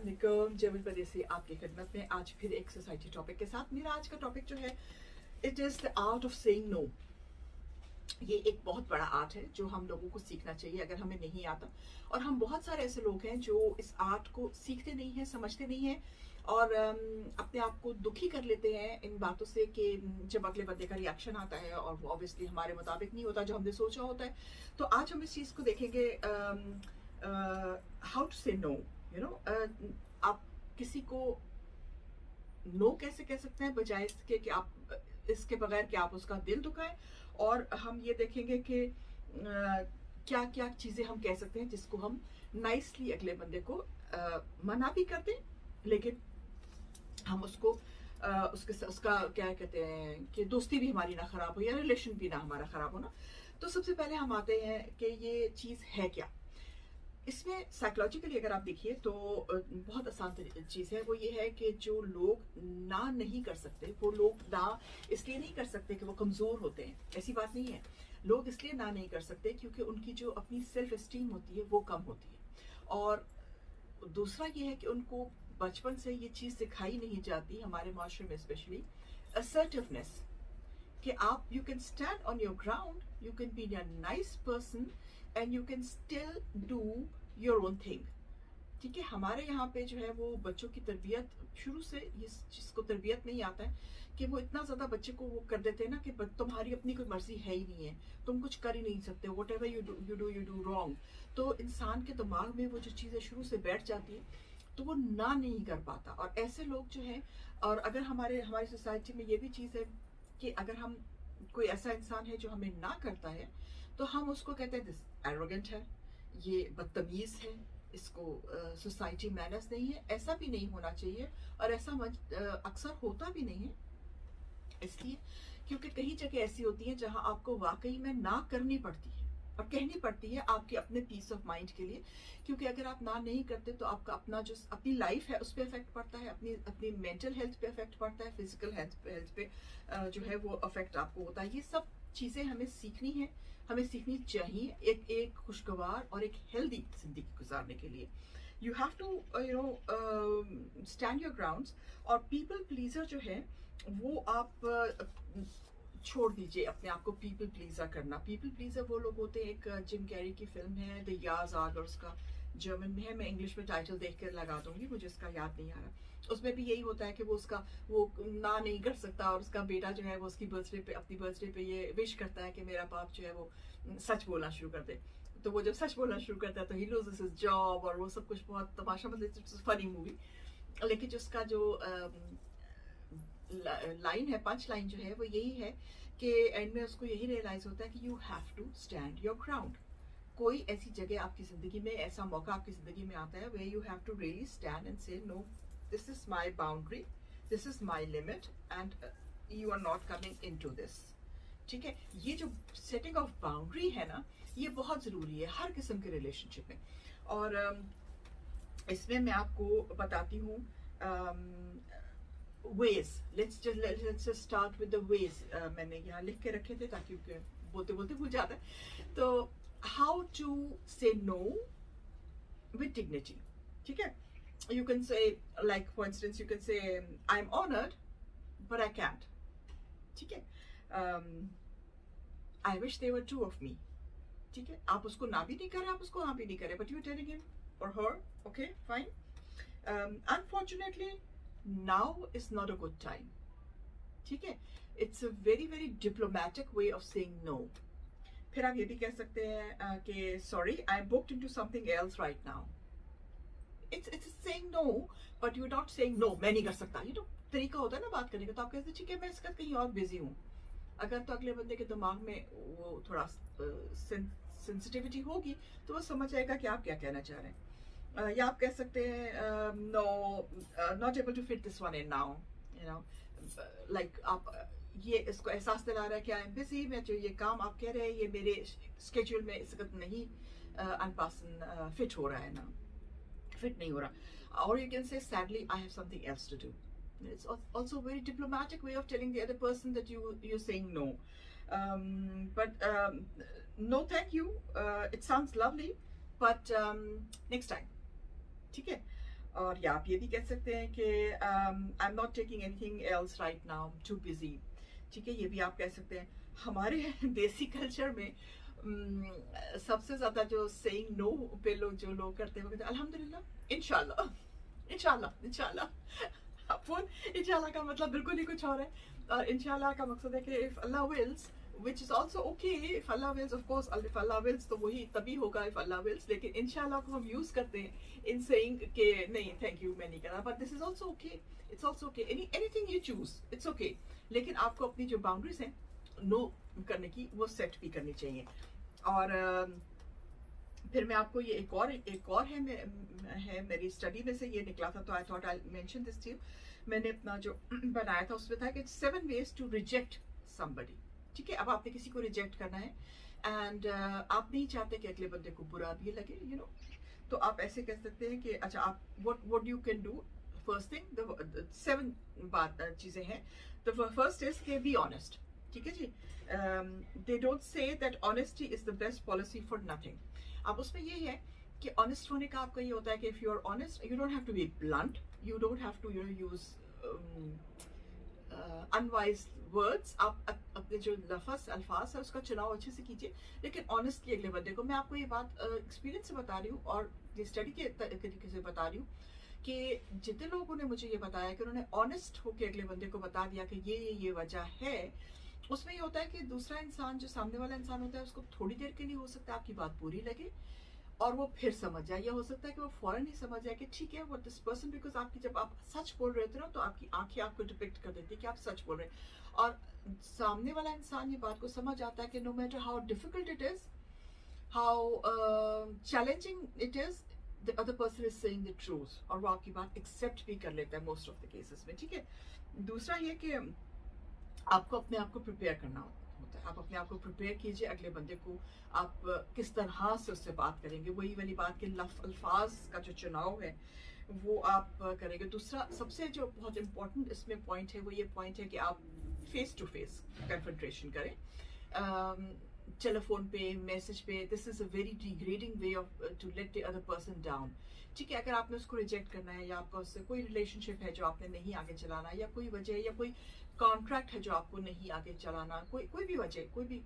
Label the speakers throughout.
Speaker 1: अस्सलामुअलैकुम, जमील परदेसी आपकी खिदमत में आज फिर एक सोसाइटी टॉपिक के साथ। मेरा आज का टॉपिक जो है, it is the art of saying no. ये एक बहुत बड़ा आर्ट है जो हम लोगों को सीखना चाहिए अगर हमें नहीं आता। और हम बहुत सारे ऐसे लोग हैं जो इस आर्ट को सीखते नहीं हैं, समझते नहीं हैं और अपने आप को दुखी कर लेते हैं इन बातों से कि जब अगले बंदे का रिएक्शन आता है और वो ऑब्वियसली हमारे मुताबिक नहीं होता जो हमने सोचा होता है। तो आज हम इस चीज़ को देखेंगे, हाउ टू से नो। आप किसी को नो कैसे कह सकते हैं बजाय इसके कि आप इसके बगैर कि आप उसका दिल दुखाएं। और हम ये देखेंगे कि क्या क्या चीज़ें हम कह सकते हैं जिसको हम नाइसली अगले बंदे को मना भी कर दें, लेकिन हम उसको उसका क्या कहते हैं कि दोस्ती भी हमारी ना खराब हो या रिलेशन भी ना हमारा खराब हो ना। तो सबसे पहले हम आते हैं कि ये चीज़ है क्या। इसमें साइकोलॉजिकली अगर आप देखिए तो बहुत आसान चीज़ है। वो ये है कि जो लोग ना नहीं कर सकते, वो लोग ना इसलिए नहीं कर सकते कि वो कमज़ोर होते हैं, ऐसी बात नहीं है। लोग इसलिए ना नहीं कर सकते क्योंकि उनकी जो अपनी सेल्फ एस्टीम होती है वो कम होती है। और दूसरा ये है कि उनको बचपन से ये चीज़ सिखाई नहीं जाती, हमारे माशरे में स्पेशली असर्टिवनेस, कि आप you can stand on your ground, you can be a nice person and you can still do your own thing. ठीक है, हमारे यहाँ पे जो है वो बच्चों की तरबियत शुरू से इस चीज़ को तरबियत नहीं आता है कि वो इतना ज़्यादा बच्चे को वो कर देते हैं ना कि तुम्हारी अपनी कोई मर्जी है ही नहीं है, तुम कुछ कर ही नहीं सकते, what ever you do wrong. तो इंसान के दिमाग में वो जो चीज़ें शुरू से बैठ जाती है तो वो ना नहीं कर पाता। और ऐसे लोग जो हैं, और अगर हमारी सोसाइटी में ये भी चीज़ है कि अगर हम कोई ऐसा इंसान है जो हमें ना करता है तो हम उसको कहते हैं दिस एरोगेंट है, ये बदतमीज़ है, इसको सोसाइटी मैनर्स नहीं है। ऐसा भी नहीं होना चाहिए और ऐसा अक्सर होता भी नहीं है, इसलिए क्योंकि कई जगह ऐसी होती हैं जहां आपको वाकई में ना करनी पड़ती है और कहनी पड़ती है आपके अपने पीस ऑफ माइंड के लिए। क्योंकि अगर आप ना नहीं करते तो आपका अपना जो अपनी लाइफ है उस पर इफेक्ट पड़ता है, अपनी अपनी मेंटल हेल्थ पे इफेक्ट पड़ता है, फिजिकल हेल्थ पे जो है वो इफेक्ट आपको होता है। ये सब चीज़ें हमें सीखनी है, हमें सीखनी चाहिए एक खुशगवार और एक हेल्दी जिंदगी गुजारने के लिए। You have to stand your grounds. और पीपल प्लीजर जो है वो आप छोड़ दीजिए अपने आप को पीपल प्लीजर करना। पीपल प्लीजर वो लोग होते हैं, एक जिम कैरी की फिल्म है द याज आग, और उसका जर्मन में है, मैं इंग्लिश में टाइटल देख कर लगा दूंगी, मुझे इसका याद नहीं आ रहा। उसमें भी यही होता है कि वो ना नहीं कर सकता और उसका बेटा जो है वो उसकी अपनी बर्थडे पे ये विश करता है कि मेरा बाप जो है वो सच बोलना शुरू कर दे। तो वो जब सच बोलना शुरू करता है तो ही लूजेस हिज जॉब और वो सब कुछ बहुत तमाशा, मतलब फनी मूवी। लेकिन जिसका जो लाइन है, पंच लाइन जो है वो यही है कि एंड में उसको यही रियलाइज होता है कि you have to stand your ground. कोई ऐसी जगह आपकी जिंदगी में, ऐसा मौका आपकी जिंदगी में आता है way you have to really stand and say no, this is my boundary, this is my limit and you are not coming in to this. ठीक है, ये जो सेटिंग ऑफ बाउंड्री है ना, ये बहुत ज़रूरी है हर किस्म के रिलेशनशिप में। और इसमें मैं आपको बताती हूँ ways. Let's just start with the ways. मैंने यहाँ लिख के रखे थे ताकि बोलते बोलते भूल जाता है। तो हाउ टू से नो विद डिग्निटी। ठीक है, you can say, like for instance you can say I'm honored but I can't. ठीक है, I wish there were two of me. ठीक है, आप उसको ना भी नहीं करें, आप उसको हाँ भी नहीं करें, but you're telling him or her, okay, fine. Unfortunately now is not a good time. ठीक है, it's a very very diplomatic way of saying no. फिर आप ये भी कह सकते हैं कि sorry I'm booked into something else right now. It's saying no, but you're not saying no, मैं नहीं कर सकता। ये तो तरीका होता है ना बात करने का। तो आप कहते हैं ठीक है मैं इसका कहीं और बिजी हूँ। अगर तो अगले बंदे के दिमाग में वो थोड़ा सेंसिटिविटी होगी तो वो समझ जाएगा कि आप क्या कहना चाह रहे हैं। या आप कह सकते हैं no, not able to fit this one in now, you know, like आप ये इसको एहसास दिला रहा है कि आई एम बिजी, मैं जो ये काम आप कह रहे हैं ये मेरे स्केड्यूल में इस वक्त नहीं अनपासन फिट हो रहा है ना, फिट नहीं हो रहा। और you can say sadly I have something else to do. It's also a very diplomatic way of telling the other person that you're saying no. But no thank you, it sounds lovely but next time. ठीक है, और या आप ये भी कह सकते हैं कि I am not taking anything else right now, too busy. ठीक है, ये भी आप कह सकते हैं। हमारे देसी कल्चर में सबसे ज्यादा जो सेइंग नो पे लोग जो लोग करते हैं वो कहते हैं अल्हम्दुलिल्लाह, इंशाल्लाह, इंशाल्लाह, इंशाल्लाह। अपन इंशाल्लाह का मतलब बिल्कुल ही कुछ और है, और इंशाल्लाह का मकसद है कि if Allah wills, which is also okay, if Allah wills, of course, if Allah wills तो वही तभी होगा if Allah wills, लेकिन इंशाल्लाह को हम यूज करते हैं in saying कि नहीं थैंक यू मैं नहीं कर रहा, but this is also okay, it's also okay, anything you choose, it's okay, लेकिन आपको अपनी जो बाउंड्रीज हैं नो करने की वो सेट भी करनी चाहिए। और फिर मैं आपको ये एक और है मेरी स्टडी में से ये निकला था, तो I thought I mention this to you. मैंने अपना जो बनाया था उसमें था कि 7 ways टू रिजेक्ट समबडी। ठीक है, अब आपने किसी को रिजेक्ट करना है एंड आप नहीं चाहते कि अगले बंदे को बुरा भी लगे, यू नो, तो आप ऐसे कह सकते हैं कि अच्छा आप what you can do. First thing, the 7 चीजें हैं। द फर्स्ट इज के बी ऑनेस्ट। ठीक है जी, they don't say that honesty is the best policy for nothing. अब उसमें ये है कि ऑनेस्ट होने का आपका ये होता है कि if you are honest you don't have to be blunt, you don't have to use unwise words. आप अपने जो अल्फाज है उसका चुनाव अच्छे से कीजिए, लेकिन ऑनेस्टली अगले बंदे को। मैं आपको ये बात एक्सपीरियंस से बता रही हूँ और ये स्टडी के तरीके से बता रही हूँ कि जितने लोगों ने मुझे ये बताया कि उन्होंने ऑनेस्ट होकर अगले बंदे को बता दिया कि ये वजह है, उसमें ये होता है कि दूसरा इंसान, जो सामने वाला इंसान होता है, उसको थोड़ी देर के लिए हो सकता है आपकी बात बुरी लगे और वो फिर समझ जाए, या हो सकता है कि वो फौरन ही समझ जाए कि ठीक है वो दिस पर्सन, बिकॉज आपकी जब आप सच बोल रहे होते हो ना तो आपकी आंखें आपको डिपिक्ट कर देती है कि आप सच बोल रहे हैं, और सामने वाला इंसान ये बात को समझ आता है कि no matter how difficult it is, how challenging it is, the other person is saying the truth, और वो आपकी बात एक्सेप्ट भी कर लेता है मोस्ट ऑफ द केसेस में। ठीक है, दूसरा ये कि आपको अपने आप को प्रिपेयर करना होता है। आप अपने आप को प्रिपेयर कीजिए, अगले बंदे को आप किस तरह से उससे बात करेंगे, वही वाली बात के अल्फाज का जो चुनाव है वो आप करेंगे। दूसरा सबसे जो बहुत इंपॉर्टेंट इसमें पॉइंट है वो ये पॉइंट है कि आप फेस टू फेस कन्फ्रंटेशन करें। टेलीफोन पे, मैसेज पे, this is a very degrading way of to let the other person down. ठीक है, अगर आपने उसको रिजेक्ट करना है या आपका उससे कोई रिलेशनशिप है जो आपने नहीं आगे चलाना, या कोई वजह या कोई कॉन्ट्रैक्ट है जो आपको नहीं आगे चलाना, कोई भी वजह, कोई भी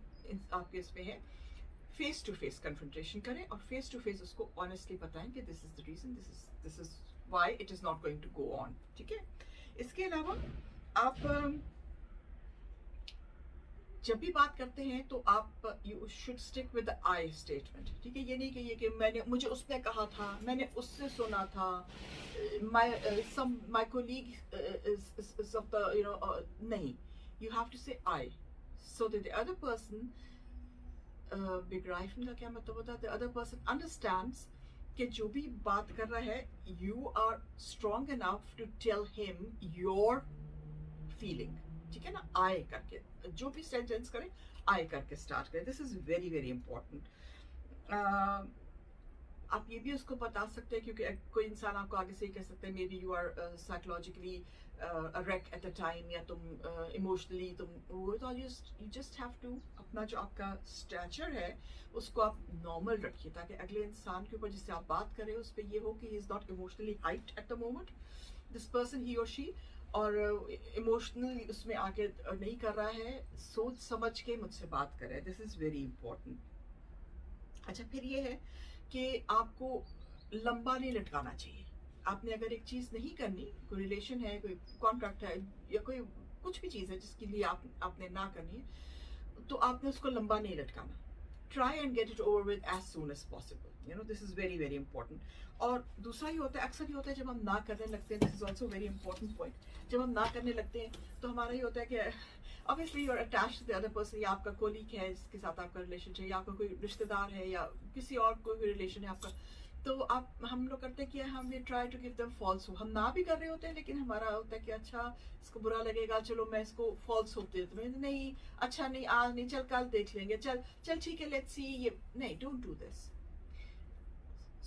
Speaker 1: आपके इसमें है, फेस टू फेस कन्फ्रंटेशन करें और फेस टू फेस उसको ऑनेस्टली बताएं कि this is the reason, this is why it is not going to go on. ठीक है, इसके अलावा आप जब भी बात करते हैं तो आप you should stick with the I statement. ठीक है, ये नहीं कहिए कि मुझे उसने कहा था, मैंने उससे सुना था, my colleague is of the नहीं, you have to say I, so that the other person begreifen का क्या मतलब होता है, the other person understands कि जो भी बात कर रहा है you are strong enough to tell him your feeling। ठीक है ना, I करके जो भी सेंटेंस करें I करके स्टार्ट करें, this is very very important. आप ये भी उसको बता सकते हैं, क्योंकि कोई इंसान आपको आगे से ही कह सकते हैं maybe you are psychologically wreck at a time, या तुम इमोशनली तुम वो, तो यू जस्ट हैव टू अपना जो आपका स्टैचर है उसको आप नॉर्मल रखिए, ताकि अगले इंसान के ऊपर जिससे आप बात करें उस पर ये हो कि he is not emotionally hyped at the moment, this person he और शी, और इमोशनली उसमें आगे नहीं कर रहा है, सोच समझ के मुझसे बात करे, दिस इज वेरी इंपॉर्टेंट। अच्छा, फिर ये है कि आपको लंबा नहीं लटकाना चाहिए। आपने अगर एक चीज नहीं करनी, कोई रिलेशन है, कोई कॉन्ट्रैक्ट है, या कोई कुछ भी चीज है जिसके लिए आपने ना करनी है, तो आपने उसको लंबा नहीं लटकाना। Try and get it over with as soon as possible, you know, this is very very important. और दूसरा ये होता है, अक्सर ये होता है जब हम ना करने लगते हैं, this is also very important point, जब हम ना करने लगते हैं तो हमारा ये होता है कि obviously you are attached to the other person, या आपका कोलीग है जिसके साथ आपका रिलेशन है, या आपका कोई रिश्तेदार है, या किसी और कोई भी रिलेशन है आपका, तो हम लोग करते हैं कि हम ये try to give them false hope. हम ना भी कर रहे होते हैं, लेकिन हमारा होता है कि अच्छा इसको बुरा लगेगा, चलो मैं इसको फॉल्स होप दे देती हूँ, नहीं अच्छा नहीं आज नहीं, चल कल देख लेंगे, चल ठीक है लेट्स सी, ये नहीं, डोंट डू दिस।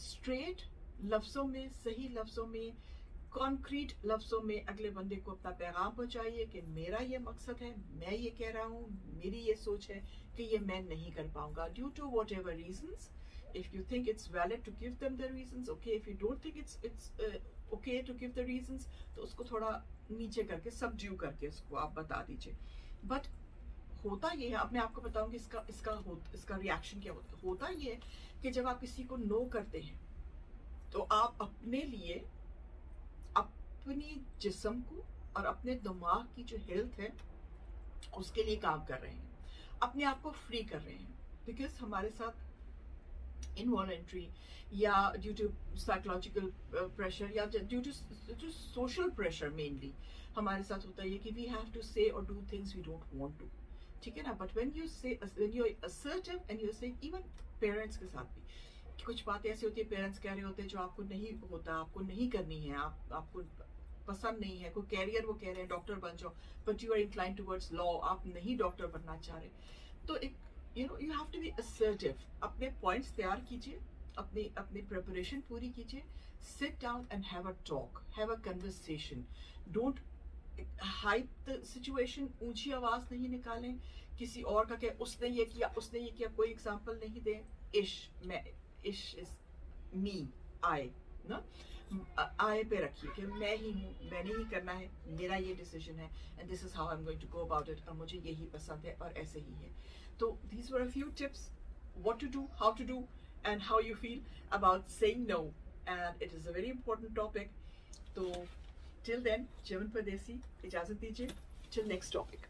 Speaker 1: स्ट्रेट लफ्जों में, सही लफ्जों में, कॉन्क्रीट लफ्जों में अगले बंदे को अपना पैगाम पहुंचाइए कि मेरा ये मकसद है, मैं ये कह रहा हूँ, मेरी ये सोच है कि ये मैं नहीं कर पाऊंगा due to whatever reasons. If you think it's valid to give them the reasons, okay. If you don't think it's okay to give the reasons, तो उसको थोड़ा नीचे करके सबड्यू करके उसको आप बता दीजिए। बट होता ये है, अब मैं आपको बताऊंगी इसका रिएक्शन क्या होता ये है कि जब आप किसी को नो करते हैं तो आप अपने लिए, अपनी जिस्म को और अपने दिमाग की जो हेल्थ है उसके लिए काम कर रहे हैं, अपने आप को फ्री कर रहे हैं। बिकॉज हमारे साथ इनवॉलंटरी या ड्यू टू साइकोलॉजिकल प्रेशर या due to social pressure mainly हमारे साथ होता है कि वी हैव टू से और do things we don't want to, ठीक है ना। But when you are assertive and you say, even parents के साथ भी कुछ बातें ऐसी होती है, पेरेंट्स कह रहे होते हैं जो आपको नहीं होता, आपको नहीं करनी है, आपको पसंद नहीं है, कोई कैरियर वो कह रहे हैं डॉक्टर बन जाओ, but you are incline towards law, आप नहीं डॉक्टर बनना चाह रहे, तो एक you have to be assertive. अपने पॉइंट्स तैयार कीजिए, अपनी प्रिपरेशन पूरी कीजिए, sit down and have a talk, have a conversation, don't hype the situation, ऊंची आवाज नहीं निकालें किसी और का कि उसने ये किया, कोई एग्जांपल नहीं दें। इश इज मी, आई ना, आय पे रखिए कि मैं ही हूँ, मैंने ही करना है, मेरा ये डिसीजन है and this is how I am going to go about it, और मुझे यही पसंद है और ऐसे ही है। तो these were a few tips, what to do, how to do and how you feel about saying no, and it is a very important topic. तो टिल देन जर्मन परदेसी इजाजत दीजिए, टिल नेक्स्ट टॉपिक।